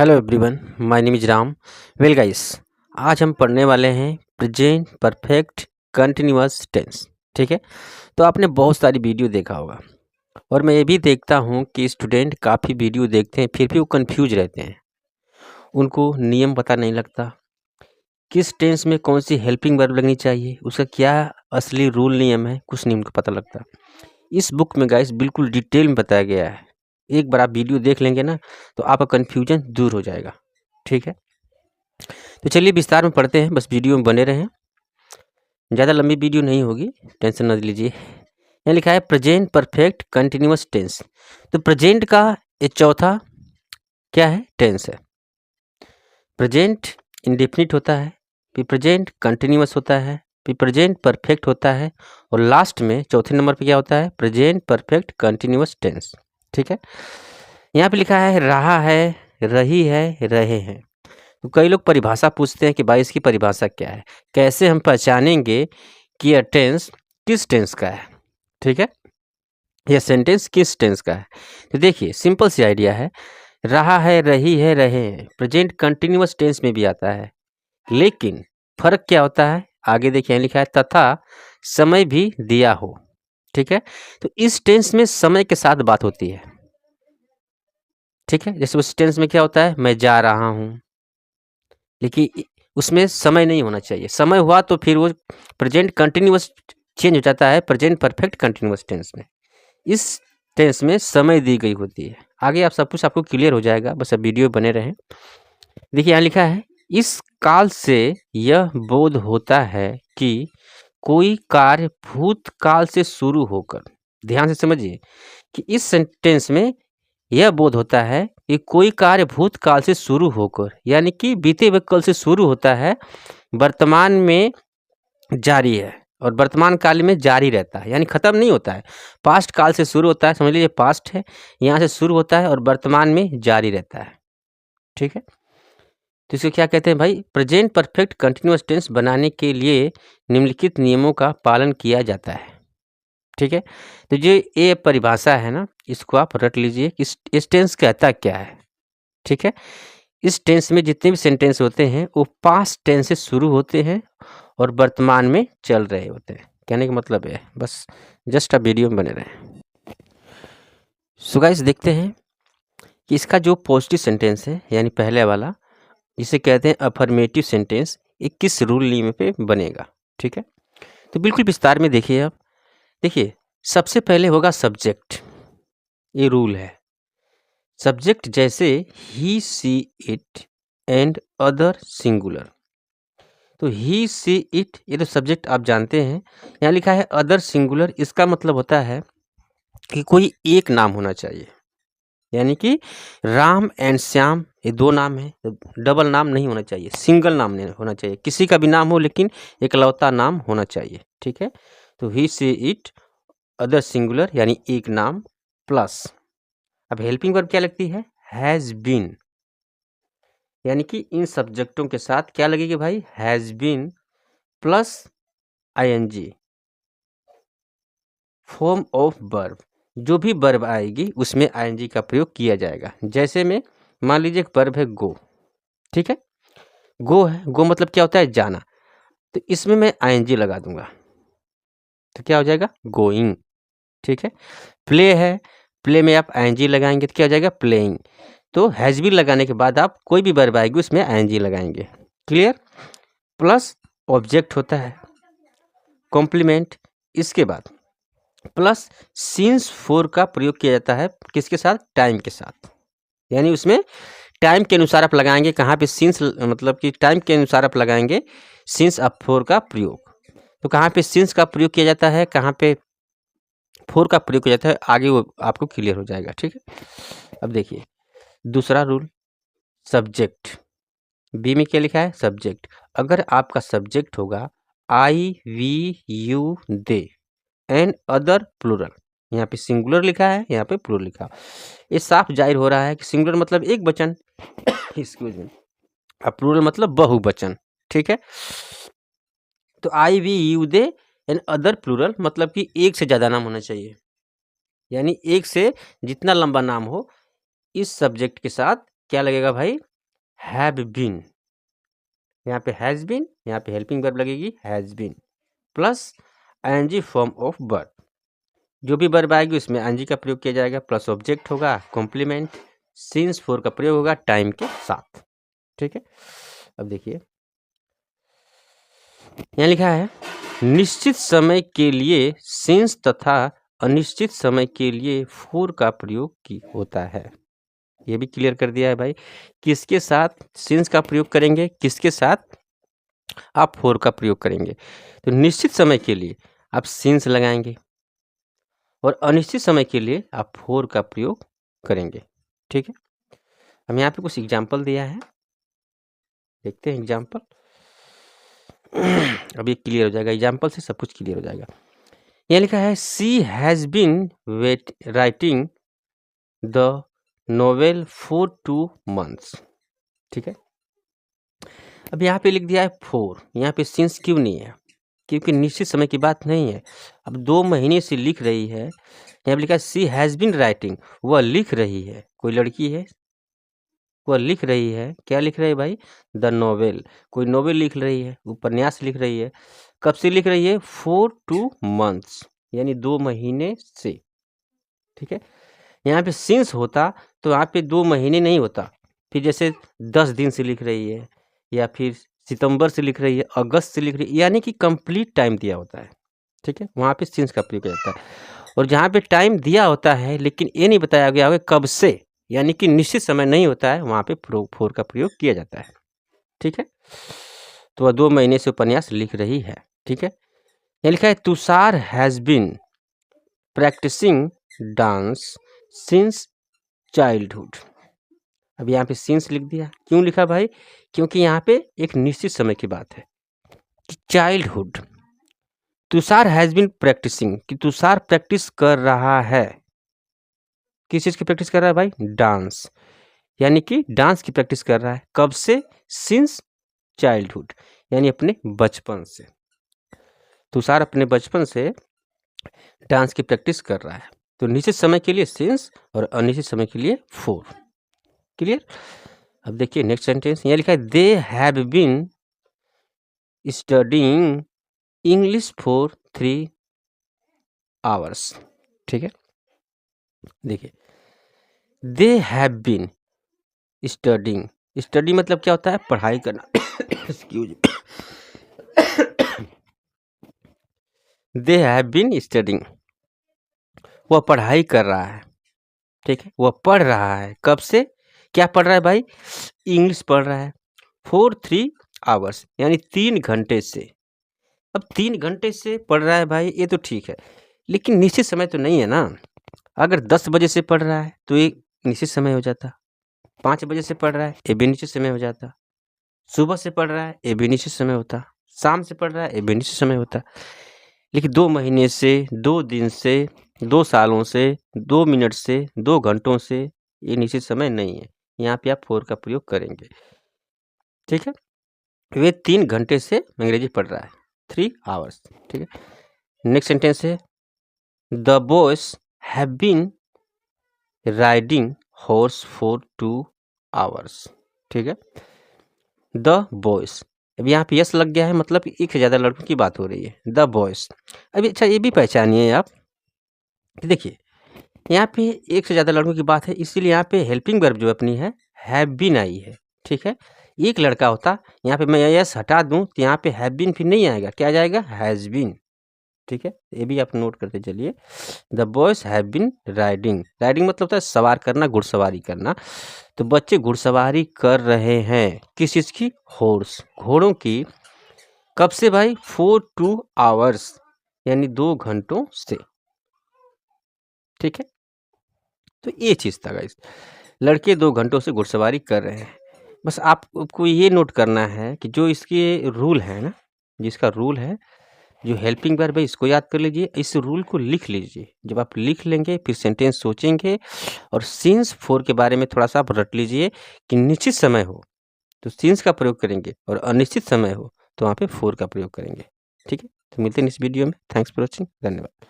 Hello everyone, my name is Ram. Well guys, आज हम पढ़ने वाले हैं प्रेजेंट परफेक्ट कंटिन्यूअस टेंस। ठीक है, तो आपने बहुत सारी वीडियो देखा होगा और मैं ये भी देखता हूँ कि स्टूडेंट काफ़ी वीडियो देखते हैं फिर भी वो कंफ्यूज रहते हैं। उनको नियम पता नहीं लगता, किस टेंस में कौन सी हेल्पिंग वर्ब लगनी चाहिए, उसका क्या असली रूल नियम है, कुछ नहीं उनको पता लगता। इस बुक में गाइस बिल्कुल डिटेल में बताया गया है। एक बार आप वीडियो देख लेंगे ना तो आपका कन्फ्यूजन दूर हो जाएगा। ठीक है, तो चलिए विस्तार में पढ़ते हैं, बस वीडियो में बने रहें। ज़्यादा लंबी वीडियो नहीं होगी, टेंशन न लीजिए। यहाँ लिखा है प्रेजेंट परफेक्ट कंटिन्यूअस टेंस। तो प्रेजेंट का ये चौथा क्या है? टेंस है। प्रेजेंट इंडेफिनिट होता है, फिर प्रेजेंट कंटिन्यूअस होता है, फिर प्रेजेंट परफेक्ट होता है और लास्ट में चौथे नंबर पे क्या होता है? Present perfect continuous tense. ठीक है, यहाँ पे लिखा है रहा है, रही है, रहे हैं। तो कई लोग परिभाषा पूछते हैं कि भाई इसकी परिभाषा क्या है, कैसे हम पहचानेंगे कि यह टेंस किस टेंस का है। ठीक है, यह सेंटेंस किस टेंस का है। तो देखिए सिंपल सी आइडिया है, रहा है, रही है, रहे हैं प्रेजेंट कंटिन्यूअस टेंस में भी आता है, लेकिन फर्क क्या होता है आगे देखिए, यहाँ लिखा है तथा समय भी दिया हो। ठीक है, तो इस टेंस में समय के साथ बात होती है। ठीक है, जैसे उस टेंस में क्या होता है, मैं जा रहा हूँ, लेकिन उसमें समय नहीं होना चाहिए। समय हुआ तो फिर वो प्रेजेंट कंटिन्यूअस चेंज हो जाता है प्रेजेंट परफेक्ट कंटिन्यूअस टेंस में। इस टेंस में समय दी गई होती है। आगे आप सब कुछ आपको क्लियर हो जाएगा, बस अब वीडियो बने रहें। देखिए यहाँ लिखा है इस काल से यह बोध होता है कि कोई कार्य भूतकाल से शुरू होकर, ध्यान से समझिए कि इस सेंटेंस में यह बोध होता है कि कोई कार्य भूतकाल से शुरू होकर, यानी कि बीते हुए कल से शुरू होता है, वर्तमान में जारी है और वर्तमान काल में जारी रहता है, यानी खत्म नहीं होता है। पास्ट काल से शुरू होता है, समझ लीजिए पास्ट है, यहाँ से शुरू होता है और वर्तमान में जारी रहता है। ठीक है, तो इसको क्या कहते हैं भाई? प्रेजेंट परफेक्ट कंटिन्यूअस टेंस बनाने के लिए निम्नलिखित नियमों का पालन किया जाता है। ठीक है, तो जो ये परिभाषा है ना, इसको आप रट लीजिए कि इस टेंस कहता क्या है। ठीक है, इस टेंस में जितने भी सेंटेंस होते हैं वो पास्ट टेंस से शुरू होते हैं और वर्तमान में चल रहे होते हैं। कहने का मतलब है, बस जस्ट आप वीडियो में बने रहें। सो गाइस देखते हैं कि इसका जो पॉजिटिव सेंटेंस है, यानी पहले वाला, जिसे कहते हैं अफर्मेटिव सेंटेंस, ये किस रूल नियम पे बनेगा। ठीक है, तो बिल्कुल विस्तार में देखिए आप। देखिए सबसे पहले होगा सब्जेक्ट, ये रूल है। सब्जेक्ट जैसे ही, सी, इट एंड अदर सिंगुलर। तो ही, सी, इट ये तो सब्जेक्ट आप जानते हैं। यहाँ लिखा है अदर सिंगुलर, इसका मतलब होता है कि कोई एक नाम होना चाहिए, यानी कि राम एंड श्याम ये दो नाम है, डबल नाम नहीं होना चाहिए, सिंगल नाम नहीं होना चाहिए। किसी का भी नाम हो लेकिन इकलौता नाम होना चाहिए। ठीक है, तो ही, सी, इट, अदर सिंगुलर यानी एक नाम प्लस, अब हेल्पिंग वर्ब क्या लगती है? हैज़ बीन, यानी कि इन सब्जेक्टों के साथ क्या लगेगी भाई? Has been plus ING, form of verb. जो भी वर्ब आएगी उसमें आईएनजी का प्रयोग किया जाएगा। जैसे में मान लीजिए एक वर्ब है गो। ठीक है, गो है, गो मतलब क्या होता है? जाना, तो इसमें मैं आईएनजी लगा दूंगा तो क्या हो जाएगा? गोइंग। ठीक है, प्ले है, प्ले में आप आईएनजी लगाएंगे तो क्या हो जाएगा? प्लेइंग। तो हैज़ बीन लगाने के बाद आप कोई भी वर्ब आएगी उसमें आईएनजी लगाएंगे। क्लियर? प्लस ऑब्जेक्ट होता है, कॉम्प्लीमेंट, इसके बाद प्लस सिंस फोर का प्रयोग किया जाता है किसके साथ? टाइम के साथ, यानी उसमें टाइम के अनुसार आप लगाएंगे। कहाँ पे सिंस, मतलब कि टाइम के अनुसार आप लगाएंगे सिंस ऑफ फोर का प्रयोग। तो कहाँ पे सिंस का प्रयोग किया जाता है, कहाँ पे फोर का प्रयोग किया जाता है, आगे वो आपको क्लियर हो जाएगा। ठीक है, अब देखिए दूसरा रूल, सब्जेक्ट। बी में क्या लिखा है? सब्जेक्ट। अगर आपका सब्जेक्ट होगा I, we, you, they and other plural, यहाँ पे सिंगुलर लिखा है, यहाँ पे प्लूरल लिखा है, ये साफ जाहिर हो रहा है कि सिंगुलर मतलब एक वचन एक्सक्यूज मी, और प्लूरल मतलब बहुवचन। ठीक है, तो I, we, you, they and other plural मतलब कि एक से ज़्यादा नाम होना चाहिए, यानी एक से जितना लंबा नाम हो इस सब्जेक्ट के साथ क्या लगेगा भाई? हैव बीन, यहाँ पे हैज़ बीन, यहाँ पे हेल्पिंग वर्ब लगेगी has been plus ing form of verb. जो भी वर्ब आएगी उसमें एनजी का प्रयोग किया जाएगा, प्लस ऑब्जेक्ट होगा कॉम्प्लीमेंट, सिंस फॉर का प्रयोग होगा टाइम के साथ। ठीक है, अब देखिए यहाँ लिखा है निश्चित समय के लिए सिंस तथा अनिश्चित समय के लिए फॉर का प्रयोग की होता है। ये भी क्लियर कर दिया है भाई, किसके साथ सिंस का प्रयोग करेंगे, किसके साथ आप फॉर का प्रयोग करेंगे। तो निश्चित समय के लिए आप सिंस लगाएंगे और अनिश्चित समय के लिए आप फॉर का प्रयोग करेंगे। ठीक है, हम यहाँ पे कुछ एग्जाम्पल दिया है, देखते हैं एग्जाम्पल। अब ये क्लियर हो जाएगा, एग्जाम्पल से सब कुछ क्लियर हो जाएगा। यहाँ लिखा है she has been writing the novel for 2 months। ठीक है, अब यहाँ पे लिख दिया है फॉर, यहाँ पे सिंस क्यों नहीं है, क्योंकि निश्चित समय की बात नहीं है। अब 2 महीने से लिख रही है, यहाँ पे लिखा है शी हैज़ बीन राइटिंग, वह लिख रही है, कोई लड़की है वह लिख रही है, क्या लिख रही है भाई, द नोवेल, कोई नोवेल लिख रही है, उपन्यास लिख रही है। कब से लिख रही है, फॉर 2 months, यानी 2 महीने से। ठीक है, यहाँ पे सिंस होता तो यहाँ पे 2 महीने नहीं होता, फिर जैसे 10 दिन से लिख रही है या फिर सितंबर से लिख रही है, अगस्त से लिख रही है, यानी कि कंप्लीट टाइम दिया होता है। ठीक है, वहाँ पे सिंस का प्रयोग किया जाता है। और जहाँ पे टाइम दिया होता है लेकिन ये नहीं बताया गया होगा कब से, यानी कि निश्चित समय नहीं होता है, वहाँ पे फॉर का प्रयोग किया जाता है। ठीक है, तो वह 2 महीने से उपन्यास लिख रही है। ठीक है, यहाँ लिखा है Tushar has been practising dance since childhood. अब यहाँ पे सिंस लिख दिया, क्यों लिखा भाई, क्योंकि यहाँ पे एक निश्चित समय की बात है कि childhood. Tushar has been practising, कि तुषार प्रैक्टिस कर रहा है, किस चीज़ की प्रैक्टिस कर रहा है भाई, डांस, यानी कि डांस की प्रैक्टिस कर रहा है। कब से, सिंस चाइल्डहुड, यानी अपने बचपन से। तुषार अपने बचपन से डांस की प्रैक्टिस कर रहा है। तो निश्चित समय के लिए सिंस और अनिश्चित समय के लिए फॉर। क्लियर। अब देखिए नेक्स्ट सेंटेंस, यहाँ लिखा है they have been studying English for 3 hours। ठीक है, देखिए they have been studying, study मतलब क्या होता है, पढ़ाई करना। Excuse, they have been studying, वह पढ़ाई कर रहा है। ठीक है, वह पढ़ रहा है, कब से, क्या पढ़ रहा है भाई, इंग्लिश पढ़ रहा है, फॉर 3 hours, यानी 3 घंटे से। अब 3 घंटे से पढ़ रहा है भाई, ये तो ठीक है, लेकिन निश्चित समय तो नहीं है ना। अगर 10 बजे से पढ़ रहा है तो ये निश्चित समय हो जाता, 5 बजे से पढ़ रहा है ये भी निश्चित समय हो जाता, सुबह से पढ़ रहा है ये भी निश्चित समय होता, शाम से पढ़ रहा है ये भी निश्चित समय होता। लेकिन 2 महीने से, 2 दिन से, 2 सालों से, 2 मिनट से, 2 घंटों से, ये निश्चित समय नहीं है। यहाँ पे आप फॉर का प्रयोग करेंगे। ठीक है, वे 3 घंटे से अंग्रेजी पढ़ रहा है, 3 hours। ठीक है, नेक्स्ट सेंटेंस है the boys have been riding horse for 2 hours। ठीक है, द बॉयज, अब यहाँ पे यस लग गया है, मतलब एक से ज़्यादा लड़कों की बात हो रही है, द बॉयज। अभी अच्छा ये भी पहचानिए आप, देखिए यहाँ पे एक से ज़्यादा लड़कों की बात है, इसीलिए यहाँ पे हेल्पिंग वर्ब जो अपनी है हैव बीन आई है। ठीक है, एक लड़का होता, यहाँ पे मैं यस हटा दूँ तो यहाँ पे हैव बीन फिर नहीं आएगा, क्या आ जाएगा, हैज़ बीन। ठीक है, ये भी आप नोट करते चलिए, the boys have been riding, riding मतलब होता है सवार करना, घुड़सवारी करना। तो बच्चे घुड़सवारी कर रहे हैं, किस चीज़ की, हॉर्स, घोड़ों की। कब से भाई, फॉर 2 hours, यानी 2 घंटों से। ठीक है, तो ये चीज़ था गाइस, लड़के 2 घंटों से घुड़सवारी कर रहे हैं। बस आपको ये नोट करना है कि जो इसके रूल है ना, जिसका रूल है, जो हेल्पिंग वर्ब है इसको याद कर लीजिए, इस रूल को लिख लीजिए। जब आप लिख लेंगे फिर सेंटेंस सोचेंगे, और सिंस फॉर के बारे में थोड़ा सा आप रट लीजिए कि निश्चित समय हो तो सिंस का प्रयोग करेंगे, और अनिश्चित समय हो तो वहाँ पे फॉर का प्रयोग करेंगे। ठीक है, तो मिलते हैं इस वीडियो में। थैंक्स फॉर वॉचिंग, धन्यवाद।